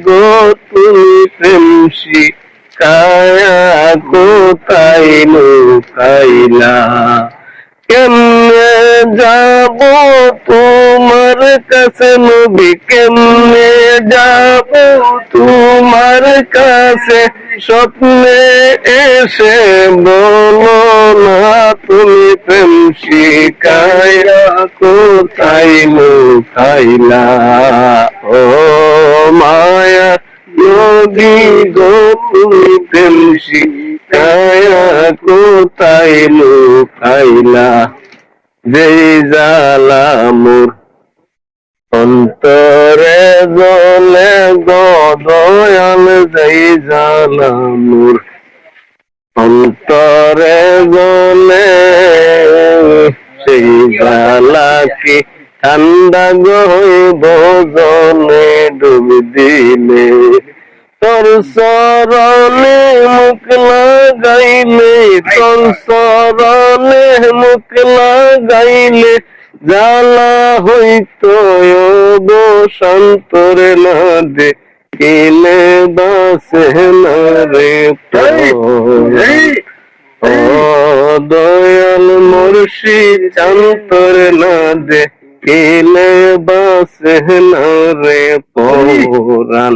গো তুমি প্রেম শিখায়া কোথায় লুকাইলা? কেমনে যাব তোমার কাছে নবী, কেমনে যাব তোমার কাছে? স্বপ্নে এসে বলো না তুমি প্রেম শিখায়া কোথায় লুকাইলা? ও মায়া নদী গো তুমি প্রেম শিখায়া কোথায় লুকাইলা? যেই জ্বালা মোর অন্তরে জ্বলে গো দয়াল, যেই জ্বালা মোর অন্তরে জ্বলে, সেই জ্বালা কি ঠান্ডা হইব জলে ডুব দিলে? তোর চরণে মুখ লাগাইলে, তোর চরণে মুখ লাগাইলে জ্বালা হইতো বসন্তরে না দেখিলে বাসে না রে ও দয়াল মুর্শিদ চান্তরে না দেখিলে বাসে না রে পরাণ।